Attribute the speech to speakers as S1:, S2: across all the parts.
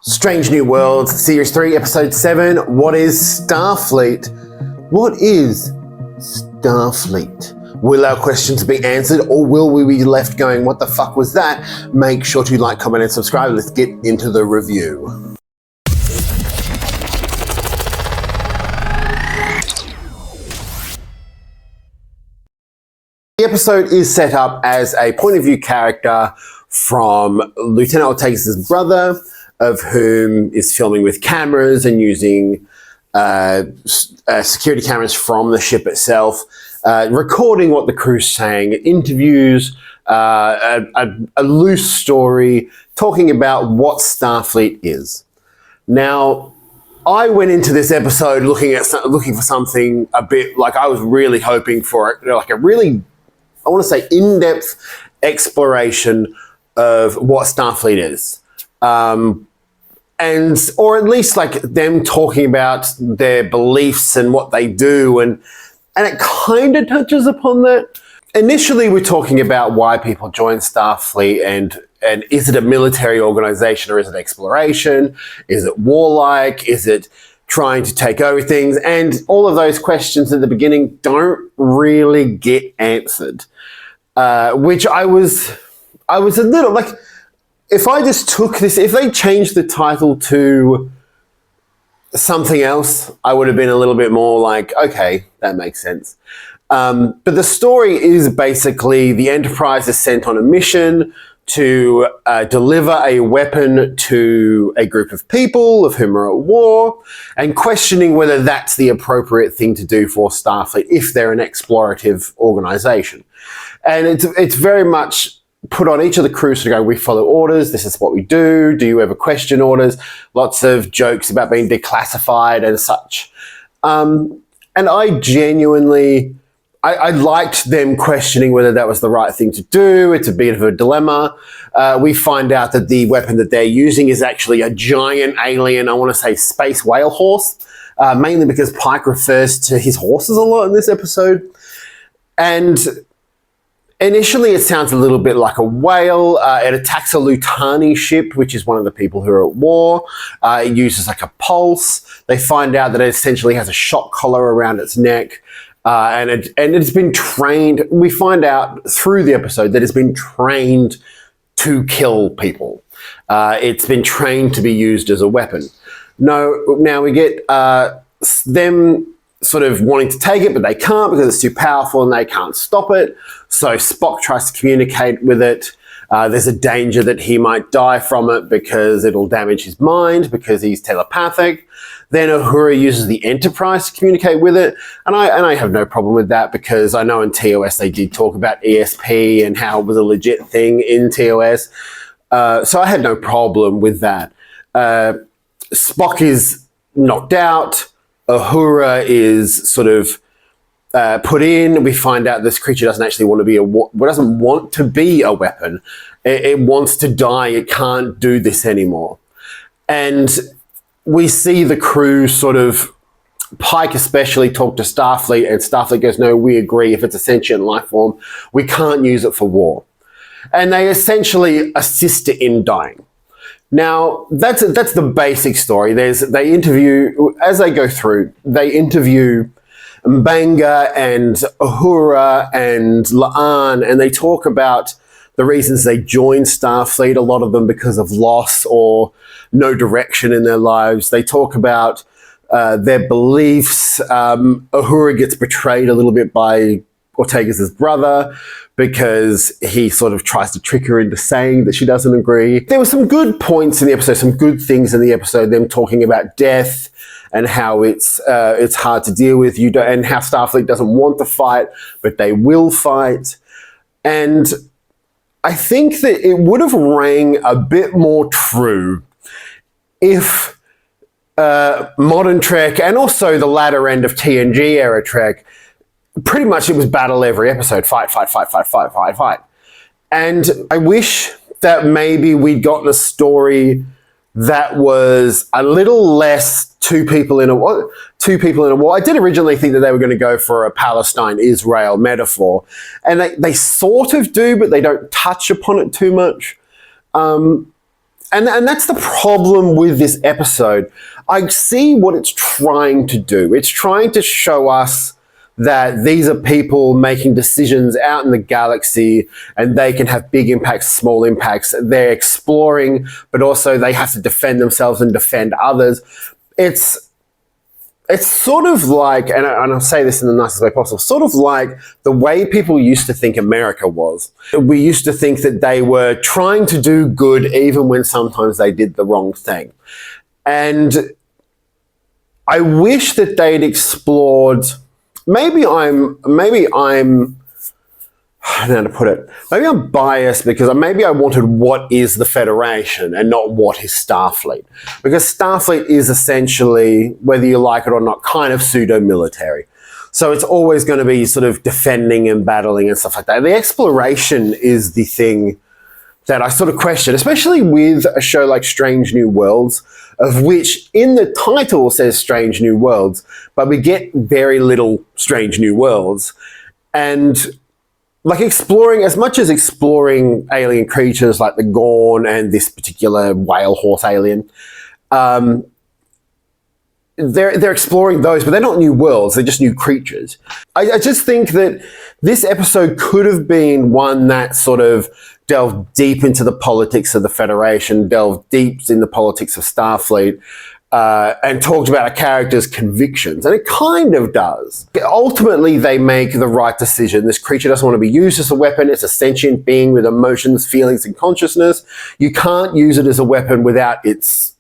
S1: Strange New Worlds, Series 3, Episode 7, What is Starfleet? What is Starfleet? Will our questions be answered, or will we be left going, what the fuck was that? Make sure to like, comment, and subscribe. Let's get into the review. The episode is set up as a point of view character from Lieutenant Ortega's brother, of whom is filming with cameras and using security cameras from the ship itself, recording what the crew's saying, interviews, a loose story, talking about what Starfleet is. Now, I went into this episode looking for something a bit like I was really hoping for, like a really, I want to say, in-depth exploration of what Starfleet is. Or at least like them talking about their beliefs and what they do, and it kind of touches upon that. Initially, we're talking about why people join Starfleet and is it a military organization or is it exploration? Is it warlike? Is it trying to take over things? And all of those questions at the beginning don't really get answered, which I was a little like, if I just took this, if they changed the title to something else, I would have been a little bit more like, okay, that makes sense. But the story is basically the Enterprise is sent on a mission to deliver a weapon to a group of people of whom are at war, and questioning whether that's the appropriate thing to do for Starfleet if they're an explorative organization. And it's very much put on each of the crews to go, we follow orders, this is what we do, do you ever question orders? Lots of jokes about being declassified and such. And I genuinely, I liked them questioning whether that was the right thing to do. It's a bit of a dilemma. We find out that the weapon that they're using is actually a giant alien, I want to say space whale horse, mainly because Pike refers to his horses a lot in this episode. And initially, it sounds a little bit like a whale. It attacks a Lutani ship, which is one of the people who are at war. It uses like a pulse. They find out that it essentially has a shock collar around its neck. And it's been trained. We find out through the episode that it's been trained to kill people. It's been trained to be used as a weapon. Now we get them sort of wanting to take it, but they can't because it's too powerful and they can't stop it. So Spock tries to communicate with it. There's a danger that he might die from it because it'll damage his mind because he's telepathic. Then Uhura uses the Enterprise to communicate with it. And I have no problem with that because I know in TOS they did talk about ESP and how it was a legit thing in TOS. So I had no problem with that. Spock is knocked out. Uhura is sort of put in. We find out this creature doesn't actually want to be doesn't want to be a weapon. It wants to die. It can't do this anymore. And we see the crew sort of, Pike especially, talk to Starfleet, and Starfleet goes, no, we agree. If it's a sentient life form, we can't use it for war. And they essentially assist it in dying. Now, that's the basic story. They interview, as they go through, they interview M'Benga and Uhura and La'an, and they talk about the reasons they joined Starfleet, a lot of them because of loss or no direction in their lives. They talk about their beliefs. Uhura gets betrayed a little bit by Ortega's brother because he sort of tries to trick her into saying that she doesn't agree. There were some good points in the episode, some good things in the episode, them talking about death and how it's hard to deal with, and how Starfleet doesn't want to fight, but they will fight. And I think that it would have rang a bit more true if modern Trek, and also the latter end of TNG era Trek, pretty much it was battle every episode, fight. And I wish that maybe we'd gotten a story that was a little less two people in a war. I did originally think that they were going to go for a Palestine-Israel metaphor, and they sort of do, but they don't touch upon it too much. And that's the problem with this episode. I see what it's trying to do. It's trying to show us that these are people making decisions out in the galaxy, and they can have big impacts, small impacts. They're exploring, but also they have to defend themselves and defend others. It's sort of like, and I'll say this in the nicest way possible, sort of like the way people used to think America was. We used to think that they were trying to do good even when sometimes they did the wrong thing. And I wish that they'd explored, maybe I'm I don't know how to put it. Maybe I'm biased because maybe I wanted what is the Federation and not what is Starfleet. Because Starfleet is essentially, whether you like it or not, kind of pseudo-military. So it's always going to be sort of defending and battling and stuff like that. The exploration is the thing that I sort of question, especially with a show like Strange New Worlds, of which in the title says Strange New Worlds, but we get very little Strange New Worlds. And like exploring, as much as exploring alien creatures like the Gorn and this particular whale horse alien, they're exploring those, but they're not new worlds, they're just new creatures. I just think that this episode could have been one that sort of delved deep into the politics of the Federation, delved deep in the politics of Starfleet, and talked about a character's convictions. And it kind of does. Ultimately, they make the right decision. This creature doesn't want to be used as a weapon. It's a sentient being with emotions, feelings, and consciousness. You can't use it as a weapon without its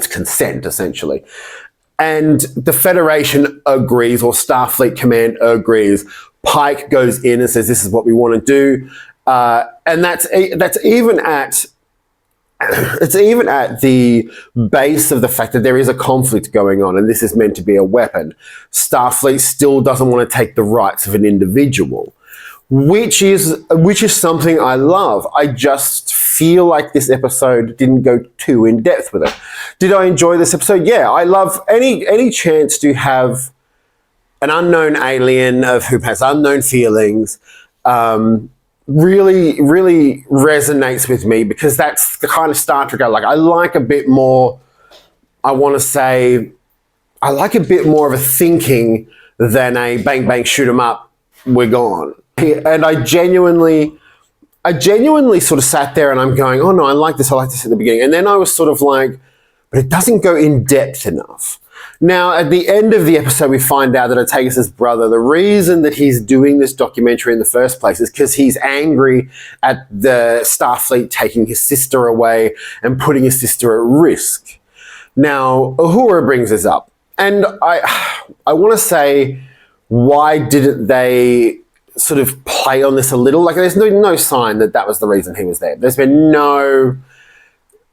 S1: consent, essentially. And the Federation agrees, or Starfleet Command agrees. Pike goes in and says, this is what we want to do. And that's even at the base of the fact that there is a conflict going on and this is meant to be a weapon. Starfleet still doesn't want to take the rights of an individual, which is something I love. I just feel like this episode didn't go too in depth with it. Did I enjoy this episode? Yeah, I love any chance to have an unknown alien who has unknown feelings. Really, really resonates with me because that's the kind of Star Trek I like. I like a bit more, I want to say, I like a bit more of a thinking than a bang, bang, shoot 'em up, we're gone. And I genuinely sort of sat there and I'm going, oh no, I like this at the beginning. And then I was sort of like, but it doesn't go in depth enough. Now, at the end of the episode, we find out that Ortega's brother, the reason that he's doing this documentary in the first place is because he's angry at the Starfleet taking his sister away and putting his sister at risk. Now, Uhura brings this up. And I want to say, why didn't they sort of play on this a little? Like, there's no sign that was the reason he was there. There's been no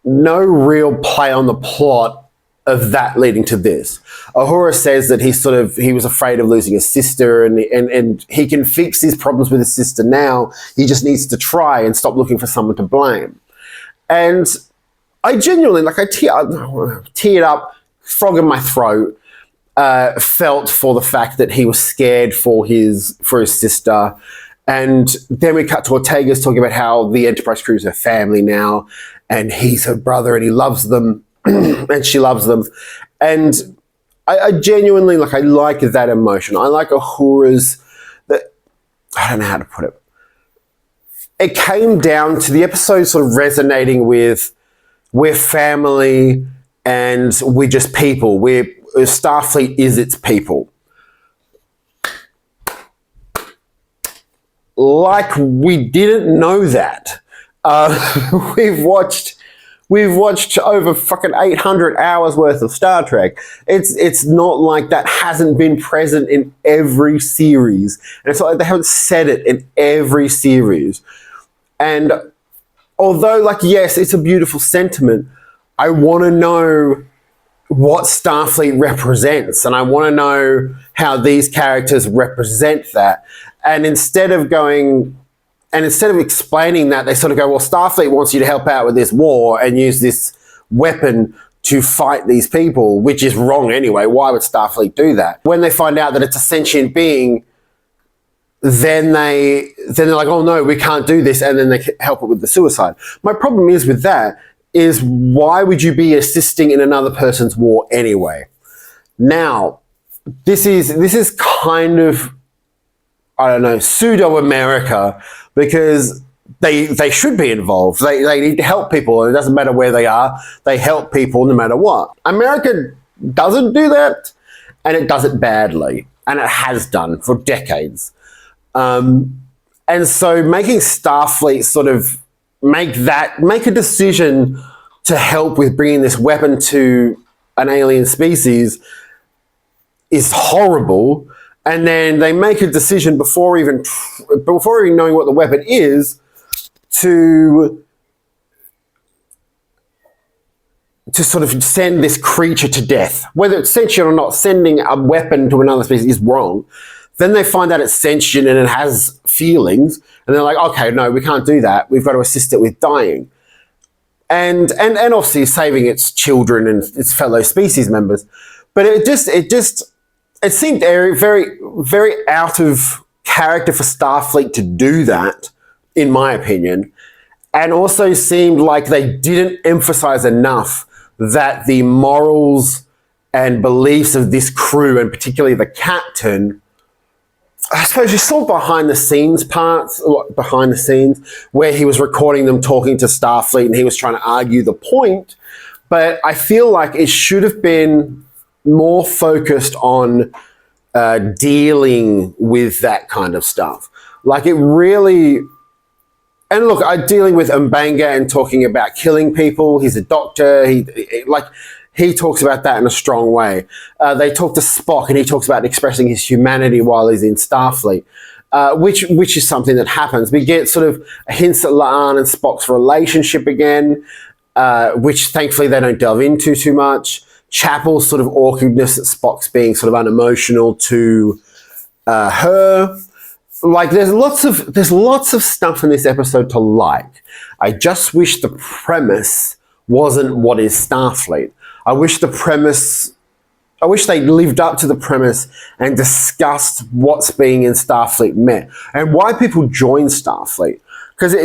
S1: real play on the plot of that leading to this. Uhura says that he was afraid of losing his sister and he can fix his problems with his sister now. He just needs to try and stop looking for someone to blame. And I genuinely, like, I teared up, frog in my throat, felt for the fact that he was scared for his sister. And then we cut to Ortega's talking about how the Enterprise crew is her family now, and he's her brother and he loves them. And she loves them. And I genuinely, like, I like that emotion. I like Uhura's, I don't know how to put it. It came down to the episode sort of resonating with, we're family and we're just people. Starfleet is its people. Like we didn't know that. We've watched over fucking 800 hours worth of Star Trek. It's not like that hasn't been present in every series. And it's not like they haven't said it in every series. And although, like, yes, it's a beautiful sentiment, I want to know what Starfleet represents. And I want to know how these characters represent that. And instead of explaining that, they sort of go, well, Starfleet wants you to help out with this war and use this weapon to fight these people, which is wrong anyway. Why would Starfleet do that? When they find out that it's a sentient being, then they're like, oh no, we can't do this, and then they help it with the suicide. My problem is with that, is why would you be assisting in another person's war anyway? Now, this is kind of, I don't know, pseudo-America, because they should be involved. They need to help people. It doesn't matter where they are. They help people no matter what. America doesn't do that, and it does it badly, and it has done for decades. And so making Starfleet sort of make a decision to help with bringing this weapon to an alien species is horrible. And then they make a decision before even knowing what the weapon is to sort of send this creature to death. Whether it's sentient or not, sending a weapon to another species is wrong. Then they find out it's sentient and it has feelings, and they're like, okay, no, we can't do that. We've got to assist it with dying. And obviously saving its children and its fellow species members. But it seemed very, very out of character for Starfleet to do that, in my opinion. And also seemed like they didn't emphasize enough that the morals and beliefs of this crew, and particularly the captain, I suppose you saw behind the scenes where he was recording them talking to Starfleet and he was trying to argue the point. But I feel like it should have been more focused on dealing with that kind of stuff. Like it really, and look, dealing with M'Benga and talking about killing people. He's a doctor. He talks about that in a strong way. They talk to Spock and he talks about expressing his humanity while he's in Starfleet, which is something that happens. We get sort of hints at La'an and Spock's relationship again, which thankfully they don't delve into too much. Chapel's sort of awkwardness at Spock's being sort of unemotional to her. Like there's lots of stuff in this episode to like. I just wish the premise wasn't what is Starfleet. I wish they lived up to the premise and discussed what's being in Starfleet meant and why people join Starfleet. Because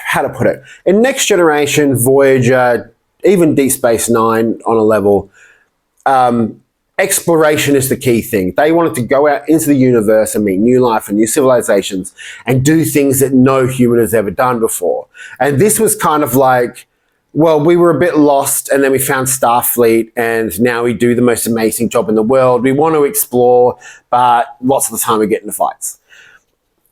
S1: how to put it, in Next Generation, Voyager, even Deep Space Nine on a level, exploration is the key thing. They wanted to go out into the universe and meet new life and new civilizations and do things that no human has ever done before. And this was kind of like, well, we were a bit lost and then we found Starfleet and now we do the most amazing job in the world. We want to explore, but lots of the time we get into fights.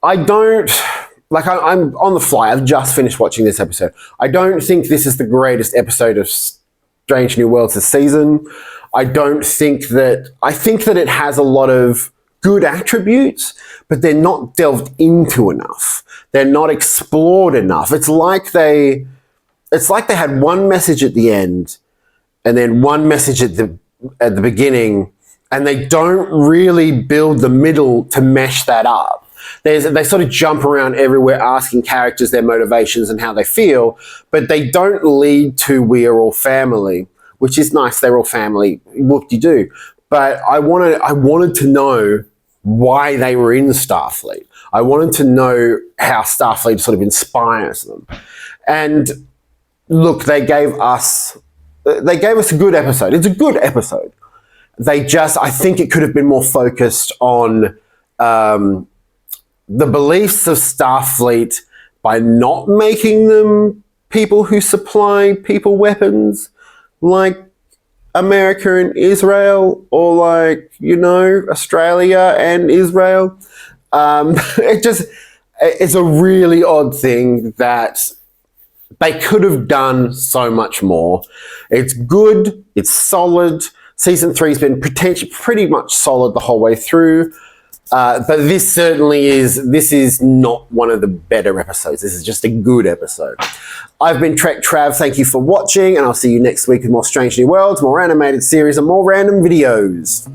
S1: I'm on the fly. I've just finished watching this episode. I don't think this is the greatest episode of Strange New Worlds this season. I think that it has a lot of good attributes, but they're not delved into enough. They're not explored enough. It's like they had one message at the end and then one message at the beginning, and they don't really build the middle to mesh that up. They sort of jump around everywhere asking characters their motivations and how they feel, but they don't lead to we are all family, which is nice. They're all family. Whoop-de-doo. But I wanted to know why they were in Starfleet. I wanted to know how Starfleet sort of inspires them. And look, they gave us a good episode. It's a good episode. I think it could have been more focused on the beliefs of Starfleet by not making them people who supply people weapons like America and Israel, or like, Australia and Israel. It's a really odd thing that they could have done so much more. It's good. It's solid. Season 3's been pretty much solid the whole way through. But this is not one of the better episodes. This is just a good episode. I've been TrekTrav. Thank you for watching, and I'll see you next week with more Strange New Worlds, more animated series, and more random videos.